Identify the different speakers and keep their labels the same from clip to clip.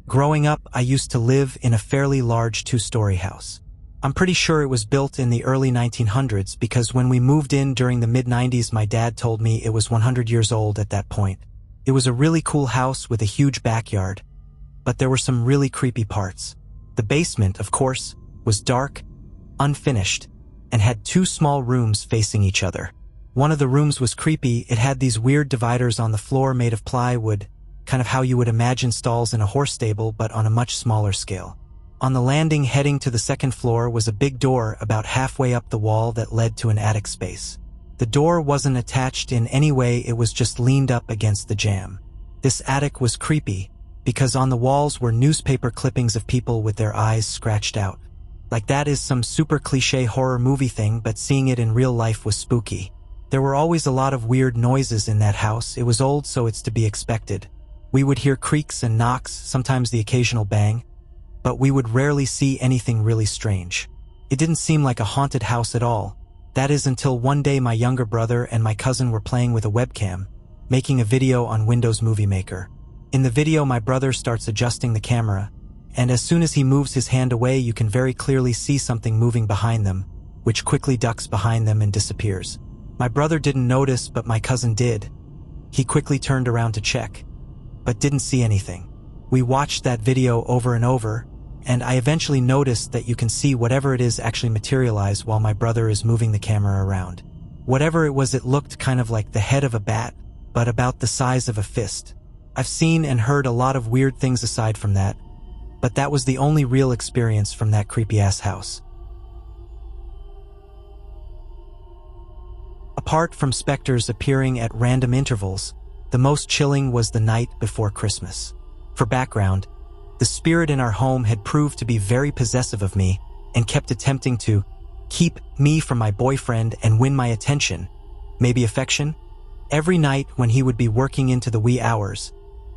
Speaker 1: Growing up, I used to live in a fairly large two-story house. I'm pretty sure it was built in the early 1900s because when we moved in during the mid-90s, my dad told me it was 100 years old at that point. It was a really cool house with a huge backyard, but there were some really creepy parts. The basement, of course, was dark, unfinished, and had two small rooms facing each other. One of the rooms was creepy. It had these weird dividers on the floor made of plywood, kind of how you would imagine stalls in a horse stable, but on a much smaller scale. On the landing heading to the second floor was a big door about halfway up the wall that led to an attic space. The door wasn't attached in any way, it was just leaned up against the jamb. This attic was creepy because on the walls were newspaper clippings of people with their eyes scratched out. Like that is some super cliche horror movie thing, but seeing it in real life was spooky. There were always a lot of weird noises in that house. It was old, so it's to be expected. We would hear creaks and knocks, sometimes the occasional bang, but we would rarely see anything really strange. It didn't seem like a haunted house at all. That is until one day my younger brother and my cousin were playing with a webcam, making a video on Windows Movie Maker. In the video, my brother starts adjusting the camera, and as soon as he moves his hand away, you can very clearly see something moving behind them, which quickly ducks behind them and disappears. My brother didn't notice, but my cousin did. He quickly turned around to check, but didn't see anything. We watched that video over and over, and I eventually noticed that you can see whatever it is actually materialize while my brother is moving the camera around. Whatever it was, it looked kind of like the head of a bat, but about the size of a fist. I've seen and heard a lot of weird things aside from that, but that was the only real experience from that creepy-ass house. Apart from specters appearing at random intervals, the most chilling was the night before Christmas. For background, the spirit in our home had proved to be very possessive of me and kept attempting to keep me from my boyfriend and win my attention, maybe affection. Every night when he would be working into the wee hours,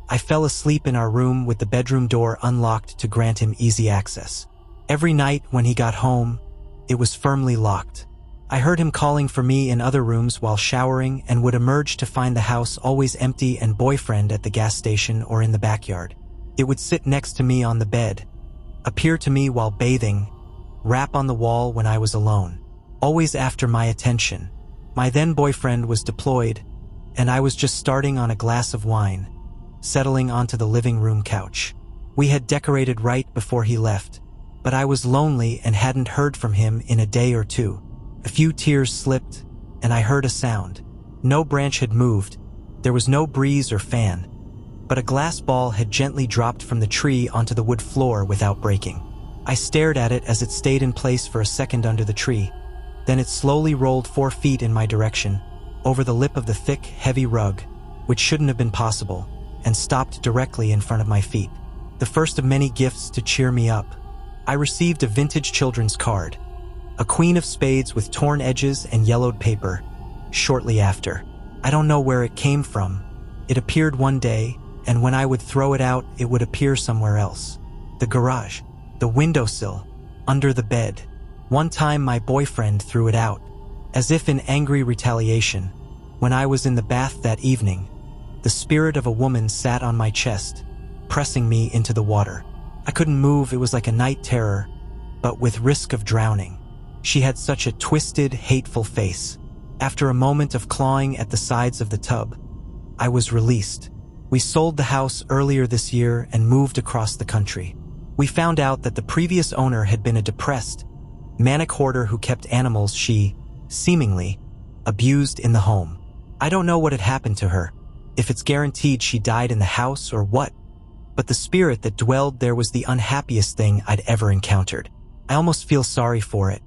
Speaker 1: I fell asleep in our room with the bedroom door unlocked to grant him easy access. Every night when he got home, it was firmly locked. I heard him calling for me in other rooms while showering and would emerge to find the house always empty and boyfriend at the gas station or in the backyard. It would sit next to me on the bed, appear to me while bathing, rap on the wall when I was alone, always after my attention. My then boyfriend was deployed, and I was just starting on a glass of wine, settling onto the living room couch. We had decorated right before he left, but I was lonely and hadn't heard from him in a day or two. A few tears slipped, and I heard a sound. No branch had moved, there was no breeze or fan, but a glass ball had gently dropped from the tree onto the wood floor without breaking. I stared at it as it stayed in place for a second under the tree. Then it slowly rolled 4 feet in my direction, over the lip of the thick, heavy rug, which shouldn't have been possible, and stopped directly in front of my feet. The first of many gifts to cheer me up. I received a vintage children's card, a queen of spades with torn edges and yellowed paper, shortly after. I don't know where it came from. It appeared one day, and when I would throw it out, it would appear somewhere else. The garage, the windowsill, under the bed. One time my boyfriend threw it out, as if in angry retaliation. When I was in the bath that evening, the spirit of a woman sat on my chest, pressing me into the water. I couldn't move, it was like a night terror, but with risk of drowning. She had such a twisted, hateful face. After a moment of clawing at the sides of the tub, I was released. We sold the house earlier this year and moved across the country. We found out that the previous owner had been a depressed, manic hoarder who kept animals she, seemingly, abused in the home. I don't know what had happened to her, if it's guaranteed she died in the house or what, but the spirit that dwelled there was the unhappiest thing I'd ever encountered. I almost feel sorry for it.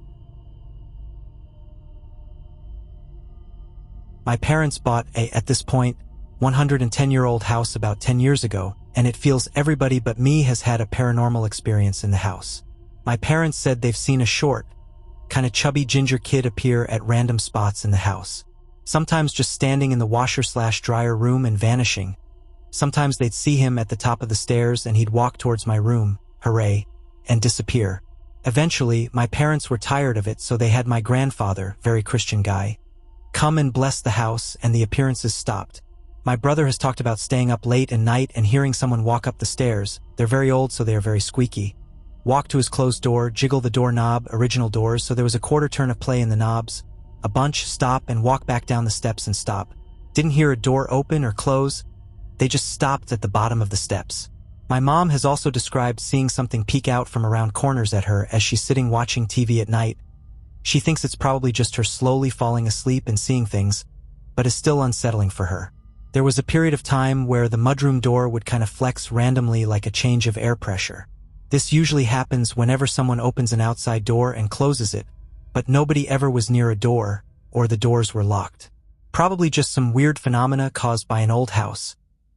Speaker 1: My parents bought at this point, 110-year-old house about 10 years ago, and it feels everybody but me has had a paranormal experience in the house. My parents said they've seen a short, kind of chubby ginger kid appear at random spots in the house. Sometimes just standing in the washer/dryer room and vanishing. Sometimes they'd see him at the top of the stairs and he'd walk towards my room, hooray, and disappear. Eventually, my parents were tired of it, so they had my grandfather, very Christian guy, come and bless the house, and the appearances stopped. My brother has talked about staying up late at night and hearing someone walk up the stairs. They're very old, so they are very squeaky. Walk to his closed door, jiggle the doorknob, original doors, so there was a quarter turn of play in the knobs. A bunch, stop, and walk back down the steps and stop. Didn't hear a door open or close. They just stopped at the bottom of the steps. My mom has also described seeing something peek out from around corners at her as she's sitting watching TV at night. She thinks it's probably just her slowly falling asleep and seeing things, but is still unsettling for her. There was a period of time where the mudroom door would kind of flex randomly like a change of air pressure. This usually happens whenever someone opens an outside door and closes it, but nobody ever was near a door, or the doors were locked. Probably just some weird phenomena caused by an old house,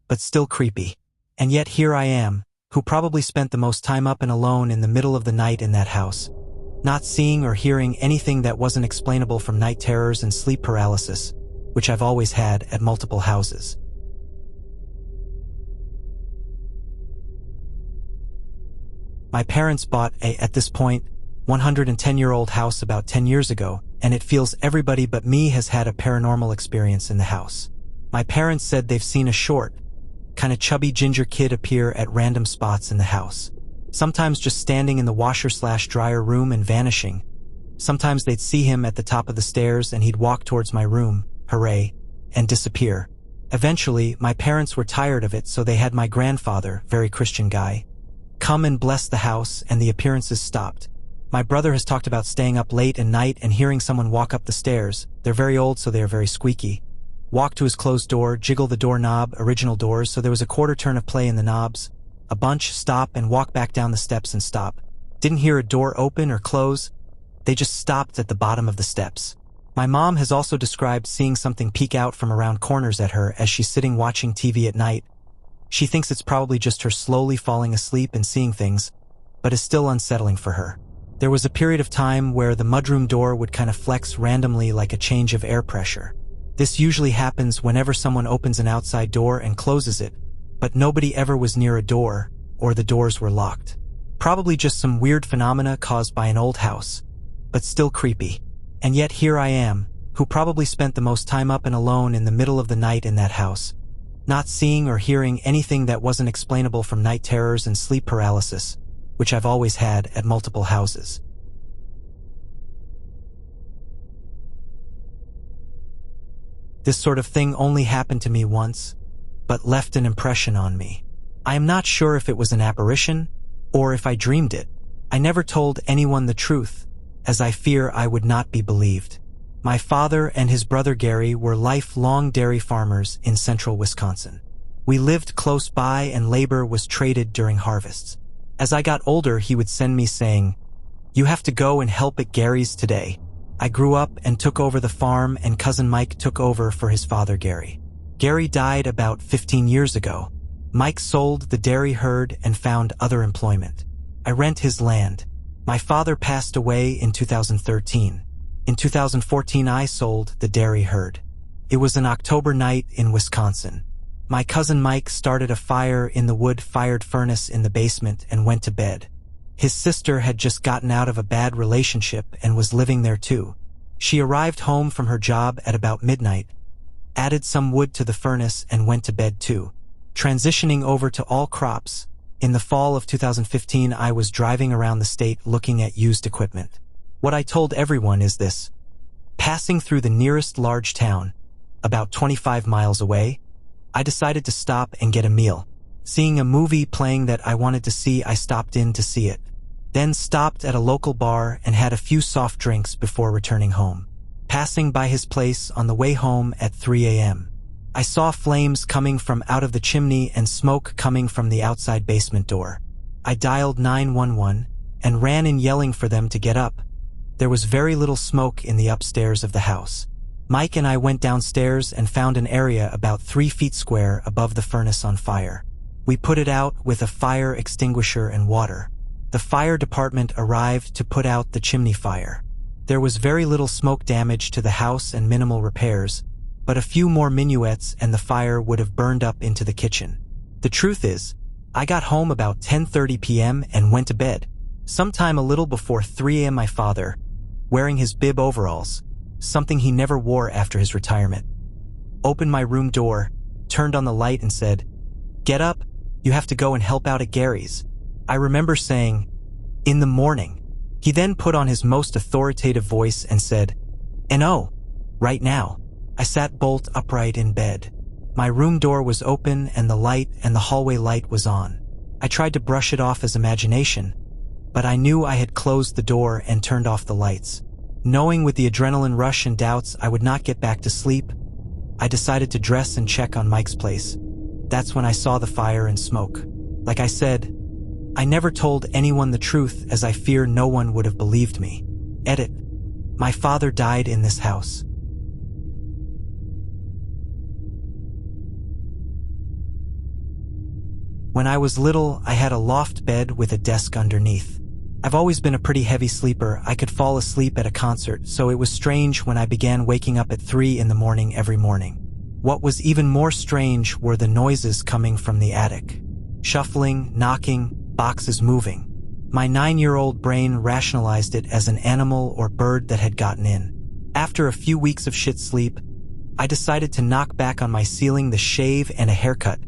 Speaker 1: but still creepy. And yet here I am, who probably spent the most time up and alone in the middle of the night in that house, not seeing or hearing anything that wasn't explainable from night terrors and sleep paralysis, which I've always had at multiple houses. My parents bought at this point, 110-year-old house about 10 years ago, and it feels everybody but me has had a paranormal experience in the house. My parents said they've seen a short, kind of chubby ginger kid appear at random spots in the house. Sometimes just standing in the washer/dryer room and vanishing. Sometimes they'd see him at the top of the stairs and he'd walk towards my room, hooray, and disappear. Eventually, my parents were tired of it, so they had my grandfather, very Christian guy, come and bless the house, and the appearances stopped. My brother has talked about staying up late at night and hearing someone walk up the stairs. They're very old, so they are very squeaky. Walk to his closed door, jiggle the doorknob, original doors, so there was a quarter turn of play in the knobs. A bunch, stop, and walk back down the steps and stop. Didn't hear a door open or close. They just stopped at the bottom of the steps. My mom has also described seeing something peek out from around corners at her as she's sitting watching TV at night. She thinks it's probably just her slowly falling asleep and seeing things, but is still unsettling for her. There was a period of time where the mudroom door would kind of flex randomly like a change of air pressure. This usually happens whenever someone opens an outside door and closes it, but nobody ever was near a door, or the doors were locked. Probably just some weird phenomena caused by an old house, but still creepy. And yet here I am, who probably spent the most time up and alone in the middle of the night in that house, not seeing or hearing anything that wasn't explainable from night terrors and sleep paralysis, which I've always had at multiple houses. This sort of thing only happened to me once, but left an impression on me. I am not sure if it was an apparition, or if I dreamed it. I never told anyone the truth, as I fear I would not be believed. My father and his brother Gary were lifelong dairy farmers in central Wisconsin. We lived close by and labor was traded during harvests. As I got older, he would send me saying, "You have to go and help at Gary's today." I grew up and took over the farm, and cousin Mike took over for his father Gary. Gary died about 15 years ago. Mike sold the dairy herd and found other employment. I rent his land. My father passed away in 2013. In 2014, I sold the dairy herd. It was an October night in Wisconsin. My cousin Mike started a fire in the wood-fired furnace in the basement and went to bed. His sister had just gotten out of a bad relationship and was living there too. She arrived home from her job at about midnight, added some wood to the furnace, and went to bed too. Transitioning over to all crops, in the fall of 2015, I was driving around the state looking at used equipment. What I told everyone is this: passing through the nearest large town, about 25 miles away, I decided to stop and get a meal. Seeing a movie playing that I wanted to see, I stopped in to see it. Then stopped at a local bar and had a few soft drinks before returning home. Passing by his place on the way home at 3 a.m., I saw flames coming from out of the chimney and smoke coming from the outside basement door. I dialed 911 and ran in yelling for them to get up. There was very little smoke in the upstairs of the house. Mike and I went downstairs and found an area about 3 feet square above the furnace on fire. We put it out with a fire extinguisher and water. The fire department arrived to put out the chimney fire. There was very little smoke damage to the house and minimal repairs, but a few more minuets and the fire would have burned up into the kitchen. The truth is, I got home about 10:30 p.m. and went to bed. Sometime a little before 3 a.m. my father, wearing his bib overalls, something he never wore after his retirement, opened my room door, turned on the light and said, "Get up, you have to go and help out at Gary's." I remember saying, "In the morning." He then put on his most authoritative voice and said, "And oh, right now." I sat bolt upright in bed. My room door was open and the light and the hallway light was on. I tried to brush it off as imagination, but I knew I had closed the door and turned off the lights. Knowing with the adrenaline rush and doubts I would not get back to sleep, I decided to dress and check on Mike's place. That's when I saw the fire and smoke. Like I said, I never told anyone the truth as I fear no one would have believed me. Edit. My father died in this house. When I was little, I had a loft bed with a desk underneath. I've always been a pretty heavy sleeper. I could fall asleep at a concert, so it was strange when I began waking up at 3 in the morning every morning. What was even more strange were the noises coming from the attic. Shuffling, knocking, boxes moving. My 9-year-old brain rationalized it as an animal or bird that had gotten in. After a few weeks of shit sleep, I decided to knock back on my ceiling the shave and a haircut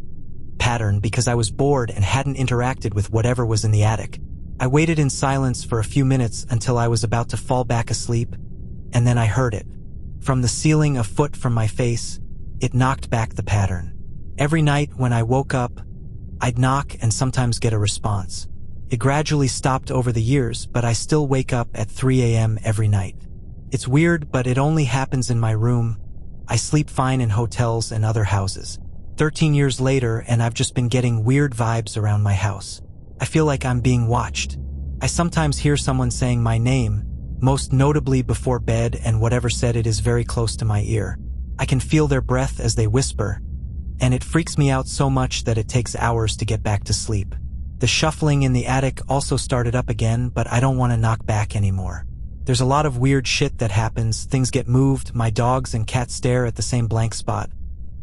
Speaker 1: pattern because I was bored and hadn't interacted with whatever was in the attic. I waited in silence for a few minutes until I was about to fall back asleep, and then I heard it. From the ceiling a foot from my face, it knocked back the pattern. Every night when I woke up, I'd knock and sometimes get a response. It gradually stopped over the years, but I still wake up at 3 a.m. every night. It's weird, but it only happens in my room. I sleep fine in hotels and other houses. 13 years later, and I've just been getting weird vibes around my house. I feel like I'm being watched. I sometimes hear someone saying my name, most notably before bed, and whatever said it is very close to my ear. I can feel their breath as they whisper, and it freaks me out so much that it takes hours to get back to sleep. The shuffling in the attic also started up again, but I don't want to knock back anymore. There's a lot of weird shit that happens. Things get moved, my dogs and cats stare at the same blank spot.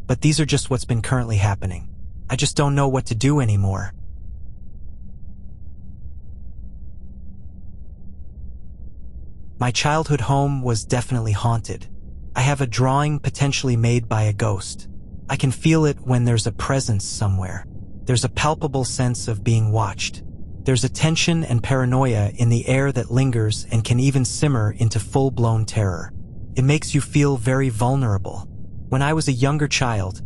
Speaker 1: But these are just what's been currently happening. I just don't know what to do anymore. My childhood home was definitely haunted. I have a drawing potentially made by a ghost. I can feel it when there's a presence somewhere. There's a palpable sense of being watched. There's a tension and paranoia in the air that lingers and can even simmer into full-blown terror. It makes you feel very vulnerable. When I was a younger child,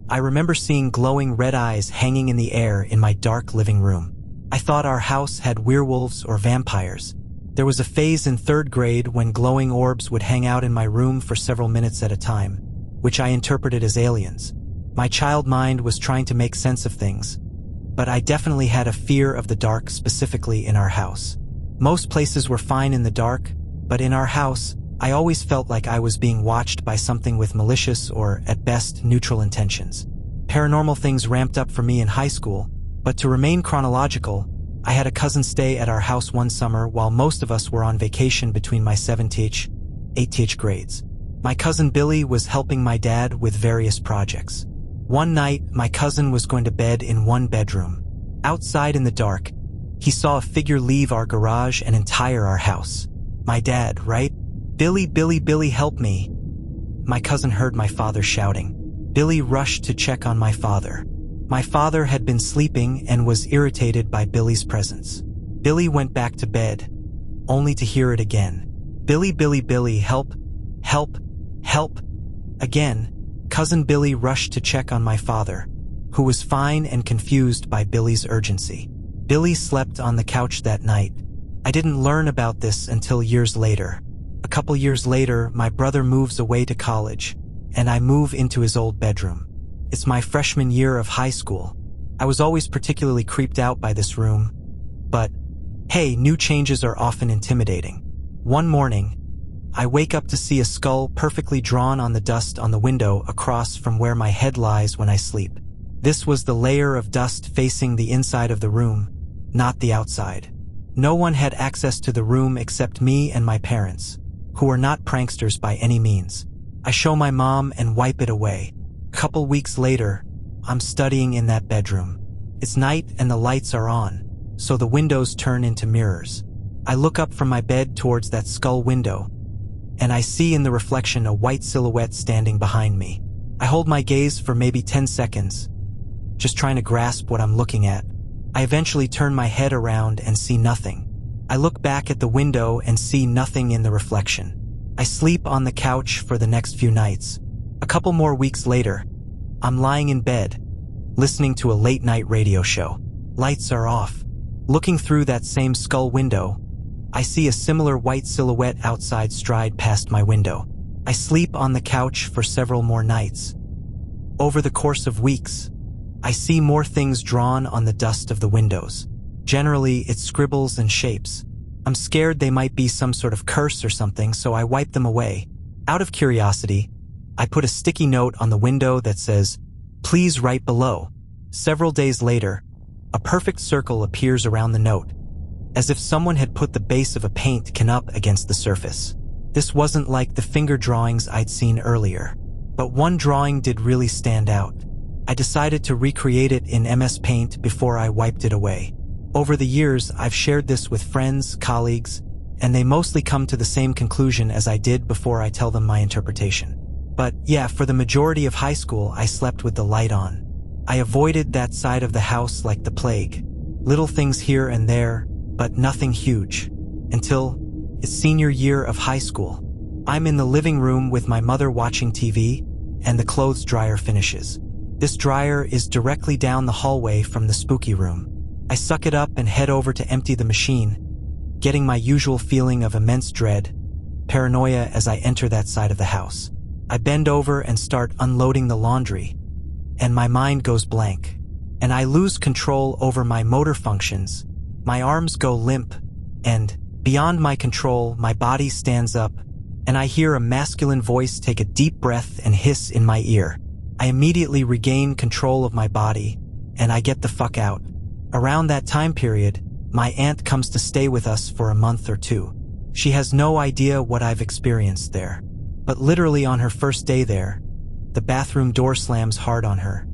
Speaker 1: I remember seeing glowing red eyes hanging in the air in my dark living room. I thought our house had werewolves or vampires. There was a phase in 3rd grade when glowing orbs would hang out in my room for several minutes at a time, which I interpreted as aliens. My child mind was trying to make sense of things, but I definitely had a fear of the dark, specifically in our house. Most places were fine in the dark, but in our house, I always felt like I was being watched by something with malicious or, at best, neutral intentions. Paranormal things ramped up for me in high school, but to remain chronological, I had a cousin stay at our house one summer while most of us were on vacation between my 7th, 8th grades. My cousin Billy was helping my dad with various projects. One night, my cousin was going to bed in one bedroom. Outside in the dark, he saw a figure leave our garage and entire our house. My dad, right? "Billy, Billy, Billy, help me." My cousin heard my father shouting. Billy rushed to check on my father. My father had been sleeping and was irritated by Billy's presence. Billy went back to bed, only to hear it again. "Billy, Billy, Billy, help, help, help." Again, cousin Billy rushed to check on my father, who was fine and confused by Billy's urgency. Billy slept on the couch that night. I didn't learn about this until years later. A couple years later, my brother moves away to college, and I move into his old bedroom. It's my freshman year of high school. I was always particularly creeped out by this room, but hey, new changes are often intimidating. One morning, I wake up to see a skull perfectly drawn on the dust on the window across from where my head lies when I sleep. This was the layer of dust facing the inside of the room, not the outside. No one had access to the room except me and my parents, who are not pranksters by any means. I show my mom and wipe it away. A couple weeks later, I'm studying in that bedroom. It's night and the lights are on, so the windows turn into mirrors. I look up from my bed towards that skull window, and I see in the reflection a white silhouette standing behind me. I hold my gaze for maybe 10 seconds, just trying to grasp what I'm looking at. I eventually turn my head around and see nothing. I look back at the window and see nothing in the reflection. I sleep on the couch for the next few nights. A couple more weeks later, I'm lying in bed, listening to a late-night radio show. Lights are off. Looking through that same skull window, I see a similar white silhouette outside stride past my window. I sleep on the couch for several more nights. Over the course of weeks, I see more things drawn on the dust of the windows. Generally, it's scribbles and shapes. I'm scared they might be some sort of curse or something, so I wipe them away. Out of curiosity, I put a sticky note on the window that says, "Please write below." Several days later, a perfect circle appears around the note, as if someone had put the base of a paint can up against the surface. This wasn't like the finger drawings I'd seen earlier, but one drawing did really stand out. I decided to recreate it in MS Paint before I wiped it away. Over the years, I've shared this with friends, colleagues, and they mostly come to the same conclusion as I did before I tell them my interpretation. But yeah, for the majority of high school, I slept with the light on. I avoided that side of the house like the plague. Little things here and there, but nothing huge. Until it's senior year of high school. I'm in the living room with my mother watching TV, and the clothes dryer finishes. This dryer is directly down the hallway from the spooky room. I suck it up and head over to empty the machine, getting my usual feeling of immense dread, paranoia as I enter that side of the house. I bend over and start unloading the laundry, and my mind goes blank, and I lose control over my motor functions. My arms go limp, and, beyond my control, my body stands up, and I hear a masculine voice take a deep breath and hiss in my ear. I immediately regain control of my body, and I get the fuck out. Around that time period, my aunt comes to stay with us for a month or two. She has no idea what I've experienced there. But literally on her first day there, the bathroom door slams hard on her,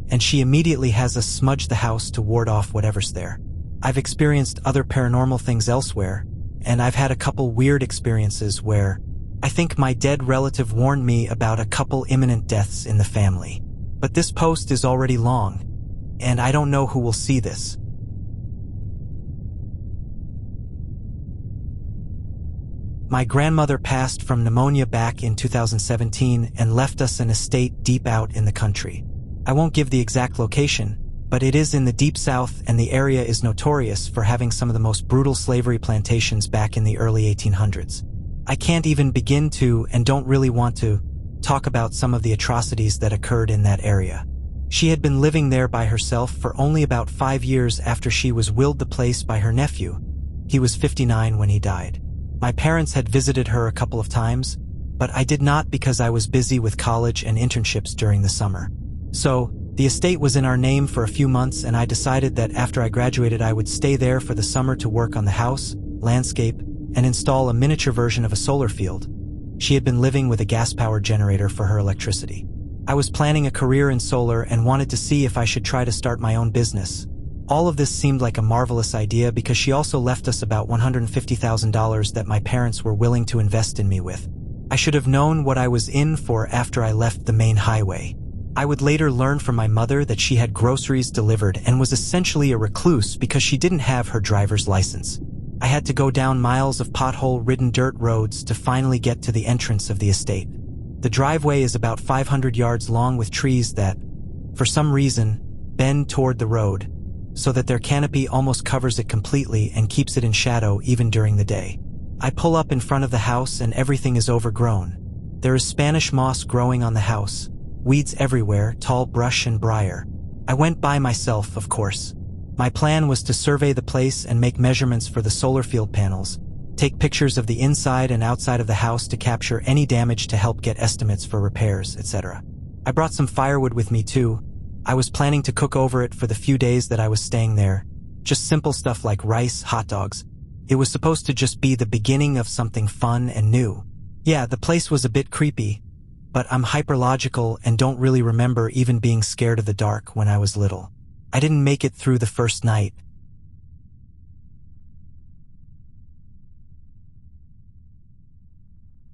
Speaker 1: and she immediately has us smudge the house to ward off whatever's there. I've experienced other paranormal things elsewhere, and I've had a couple weird experiences where I think my dead relative warned me about a couple imminent deaths in the family. But this post is already long, and I don't know who will see this. My grandmother passed from pneumonia back in 2017 and left us an estate deep out in the country. I won't give the exact location, but it is in the deep south, and the area is notorious for having some of the most brutal slavery plantations back in the early 1800s. I can't even begin to, and don't really want to, talk about some of the atrocities that occurred in that area. She had been living there by herself for only about 5 years after she was willed the place by her nephew. He was 59 when he died. My parents had visited her a couple of times, but I did not because I was busy with college and internships during the summer. So, the estate was in our name for a few months, and I decided that after I graduated I would stay there for the summer to work on the house, landscape, and install a miniature version of a solar field. She had been living with a gas-powered generator for her electricity. I was planning a career in solar and wanted to see if I should try to start my own business. All of this seemed like a marvelous idea because she also left us about $150,000 that my parents were willing to invest in me with. I should have known what I was in for after I left the main highway. I would later learn from my mother that she had groceries delivered and was essentially a recluse because she didn't have her driver's license. I had to go down miles of pothole-ridden dirt roads to finally get to the entrance of the estate. The driveway is about 500 yards long with trees that, for some reason, bend toward the road, so that their canopy almost covers it completely and keeps it in shadow even during the day. I pull up in front of the house and everything is overgrown. There is Spanish moss growing on the house, weeds everywhere, tall brush and briar. I went by myself, of course. My plan was to survey the place and make measurements for the solar field panels, take pictures of the inside and outside of the house to capture any damage to help get estimates for repairs, etc. I brought some firewood with me too. I was planning to cook over it for the few days that I was staying there. Just simple stuff like rice, hot dogs. It was supposed to just be the beginning of something fun and new. Yeah, the place was a bit creepy, but I'm hyperlogical and don't really remember even being scared of the dark when I was little. I didn't make it through the first night.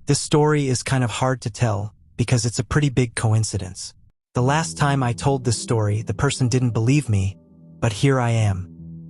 Speaker 1: This story is kind of hard to tell because it's a pretty big coincidence. The last time I told this story, the person didn't believe me, but here I am.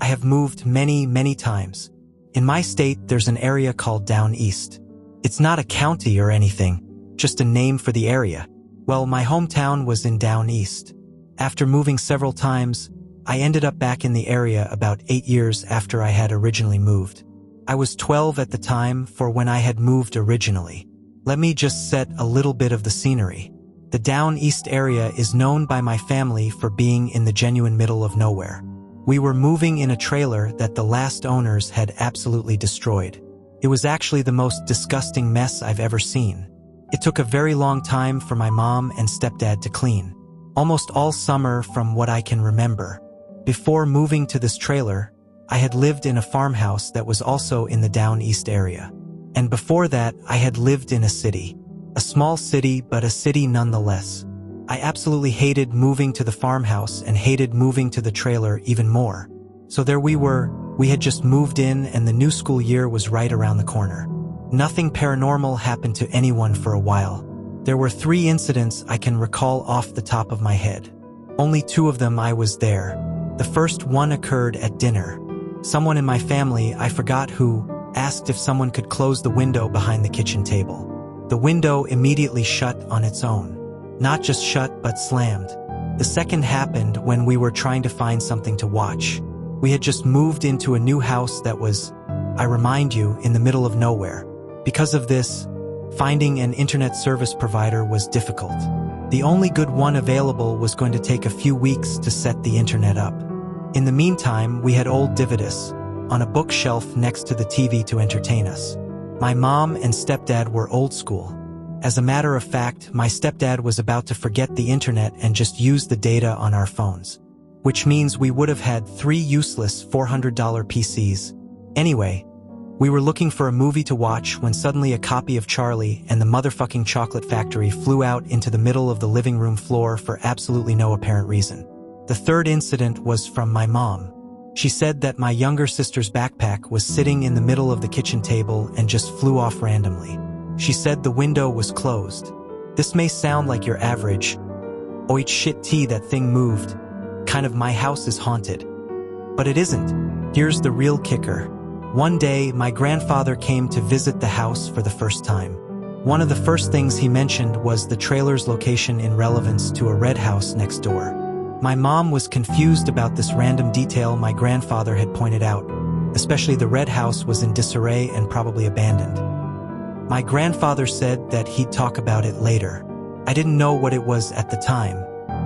Speaker 1: I have moved many, many times. In my state, there's an area called Down East. It's not a county or anything, just a name for the area. Well, my hometown was in Down East. After moving several times, I ended up back in the area about 8 years after I had originally moved. I was 12 at the time for when I had moved originally. Let me just set a little bit of the scenery. The Down East area is known by my family for being in the genuine middle of nowhere. We were moving in a trailer that the last owners had absolutely destroyed. It was actually the most disgusting mess I've ever seen. It took a very long time for my mom and stepdad to clean. Almost all summer from what I can remember. Before moving to this trailer, I had lived in a farmhouse that was also in the Down East area. And before that, I had lived in a city. A small city, but a city nonetheless. I absolutely hated moving to the farmhouse and hated moving to the trailer even more. So there we were, we had just moved in and the new school year was right around the corner. Nothing paranormal happened to anyone for a while. There were 3 incidents I can recall off the top of my head. Only 2 of them I was there. The first one occurred at dinner. Someone in my family, I forgot who, asked if someone could close the window behind the kitchen table. The window immediately shut on its own. Not just shut, but slammed. The second happened when we were trying to find something to watch. We had just moved into a new house that was, I remind you, in the middle of nowhere. Because of this, finding an internet service provider was difficult. The only good one available was going to take a few weeks to set the internet up. In the meantime, we had old DVDs on a bookshelf next to the TV to entertain us. My mom and stepdad were old school. As a matter of fact, my stepdad was about to forget the internet and just use the data on our phones. Which means we would have had 3 useless $400 PCs. Anyway, we were looking for a movie to watch when suddenly a copy of Charlie and the Motherfucking Chocolate Factory flew out into the middle of the living room floor for absolutely no apparent reason. The third incident was from my mom. She said that my younger sister's backpack was sitting in the middle of the kitchen table and just flew off randomly. She said the window was closed. This may sound like your average, "Oit shit tea, that thing moved," kind of "my house is haunted." But it isn't. Here's the real kicker. One day, my grandfather came to visit the house for the first time. One of the first things he mentioned was the trailer's location in relevance to a red house next door. My mom was confused about this random detail my grandfather had pointed out, especially the red house was in disarray and probably abandoned. My grandfather said that he'd talk about it later. I didn't know what it was at the time.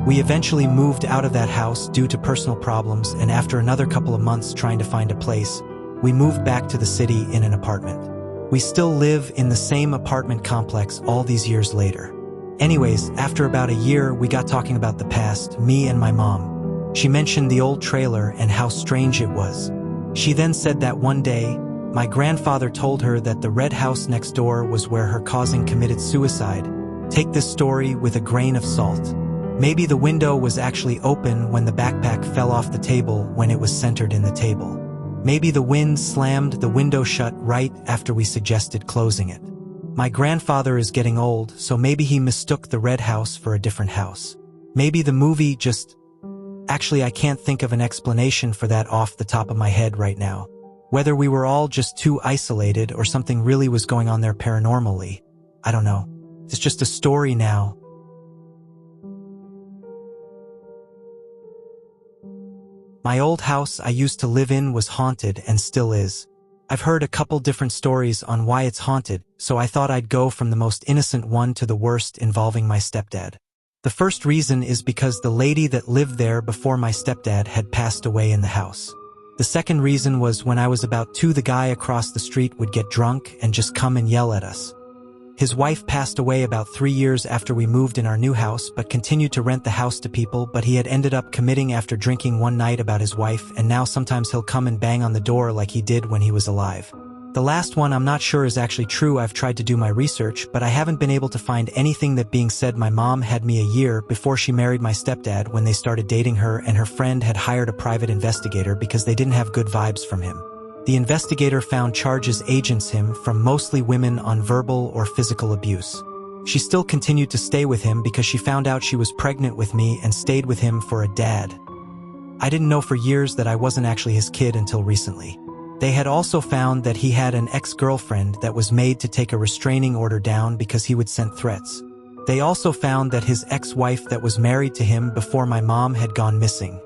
Speaker 1: We eventually moved out of that house due to personal problems, and after another couple of months trying to find a place, we moved back to the city in an apartment. We still live in the same apartment complex all these years later. Anyways, after about a year, we got talking about the past, me and my mom. She mentioned the old trailer and how strange it was. She then said that one day, my grandfather told her that the red house next door was where her cousin committed suicide. Take this story with a grain of salt. Maybe the window was actually open when the backpack fell off the table when it was centered in the table. Maybe the wind slammed the window shut right after we suggested closing it. My grandfather is getting old, so maybe he mistook the red house for a different house. Maybe the movie just... Actually, I can't think of an explanation for that off the top of my head right now. Whether we were all just too isolated or something really was going on there paranormally, I don't know. It's just a story now. My old house I used to live in was haunted and still is. I've heard a couple different stories on why it's haunted, so I thought I'd go from the most innocent one to the worst involving my stepdad. The first reason is because the lady that lived there before my stepdad had passed away in the house. The second reason was when I was about 2, the guy across the street would get drunk and just come and yell at us. His wife passed away about 3 years after we moved in our new house, but continued to rent the house to people, but he had ended up committing after drinking one night about his wife, and now sometimes he'll come and bang on the door like he did when he was alive. The last one I'm not sure is actually true. I've tried to do my research, but I haven't been able to find anything. That being said, my mom had me a year before she married my stepdad when they started dating her, and her friend had hired a private investigator because they didn't have good vibes from him. The investigator found charges against him from mostly women on verbal or physical abuse. She still continued to stay with him because she found out she was pregnant with me and stayed with him for a dad. I didn't know for years that I wasn't actually his kid until recently. They had also found that he had an ex-girlfriend that was made to take a restraining order down because he would send threats. They also found that his ex-wife that was married to him before my mom had gone missing.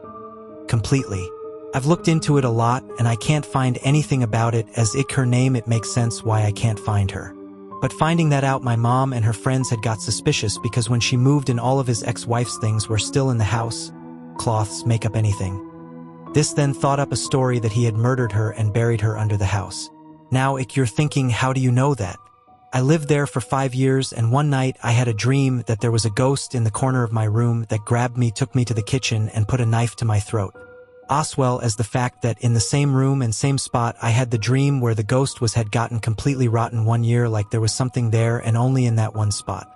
Speaker 1: Completely. I've looked into it a lot and I can't find anything about it as her name it makes sense why I can't find her. But finding that out, my mom and her friends had got suspicious because when she moved in, all of his ex-wife's things were still in the house. Cloths, makeup, anything. This then thought up a story that he had murdered her and buried her under the house. Now, you're thinking, how do you know that? I lived there for 5 years, and one night I had a dream that there was a ghost in the corner of my room that grabbed me, took me to the kitchen, and put a knife to my throat. As well as the fact that in the same room and same spot I had the dream where the ghost had gotten completely rotten 1 year, like there was something there and only in that one spot.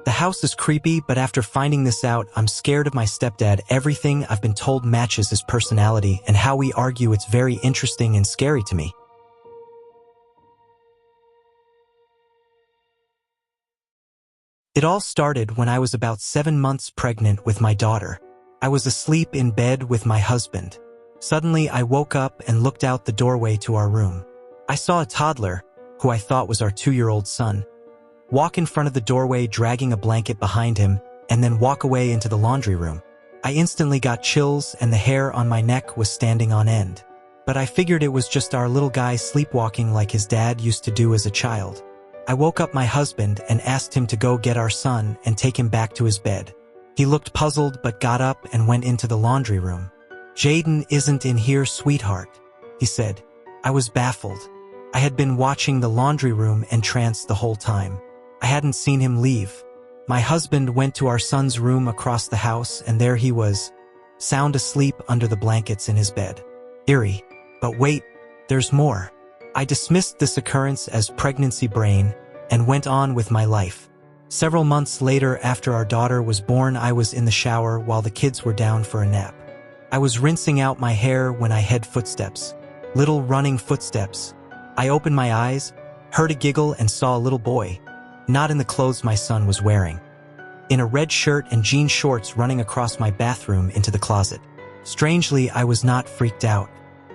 Speaker 1: The house is creepy, but after finding this out, I'm scared of my stepdad. Everything I've been told matches his personality, and how we argue, it's very interesting and scary to me. It all started when I was about 7 months pregnant with my daughter. I was asleep in bed with my husband. Suddenly, I woke up and looked out the doorway to our room. I saw a toddler, who I thought was our 2-year-old son, walk in front of the doorway dragging a blanket behind him, and then walk away into the laundry room. I instantly got chills and the hair on my neck was standing on end. But I figured it was just our little guy sleepwalking like his dad used to do as a child. I woke up my husband and asked him to go get our son and take him back to his bed. He looked puzzled but got up and went into the laundry room. "Jaden isn't in here, sweetheart," he said. I was baffled. I had been watching the laundry room entranced the whole time. I hadn't seen him leave. My husband went to our son's room across the house, and there he was, sound asleep under the blankets in his bed. Eerie. But wait, there's more. I dismissed this occurrence as pregnancy brain and went on with my life. Several months later, after our daughter was born, I was in the shower while the kids were down for a nap. I was rinsing out my hair when I heard footsteps. Little running footsteps. I opened my eyes, heard a giggle, and saw a little boy, not in the clothes my son was wearing, in a red shirt and jean shorts, running across my bathroom into the closet. Strangely, I was not freaked out.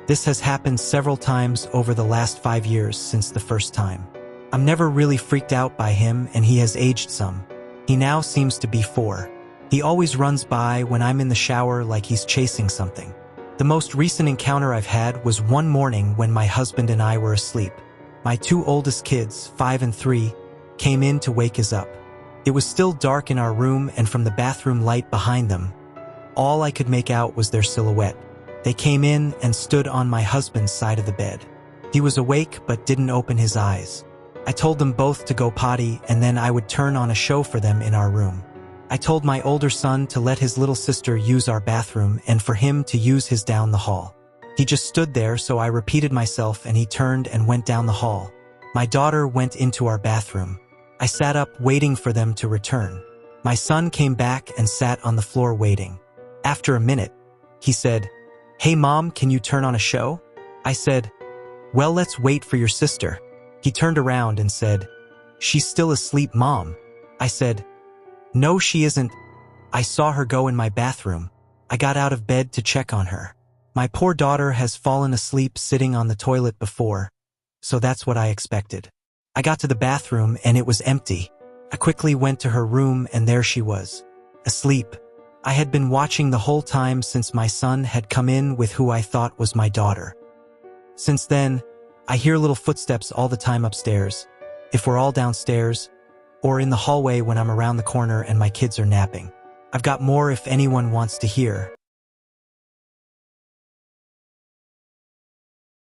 Speaker 1: This has happened several times over the last 5 years since the first time. I'm never really freaked out by him, and he has aged some. He now seems to be 4. He always runs by when I'm in the shower like he's chasing something. The most recent encounter I've had was one morning when my husband and I were asleep. My 2 oldest kids, 5 and 3, came in to wake us up. It was still dark in our room, and from the bathroom light behind them, all I could make out was their silhouette. They came in and stood on my husband's side of the bed. He was awake but didn't open his eyes. I told them both to go potty, and then I would turn on a show for them in our room. I told my older son to let his little sister use our bathroom and for him to use his down the hall. He just stood there, so I repeated myself, and he turned and went down the hall. My daughter went into our bathroom. I sat up waiting for them to return. My son came back and sat on the floor waiting. After a minute, he said, "Hey mom, can you turn on a show?" I said, "Well, let's wait for your sister." He turned around and said, "She's still asleep, mom." I said, "No, she isn't. I saw her go in my bathroom. I got out of bed to check on her. My poor daughter has fallen asleep sitting on the toilet before, so that's what I expected." I got to the bathroom and it was empty. I quickly went to her room and there she was, asleep. I had been watching the whole time since my son had come in with who I thought was my daughter. Since then, I hear little footsteps all the time upstairs, if we're all downstairs, or in the hallway when I'm around the corner and my kids are napping. I've got more if anyone wants to hear.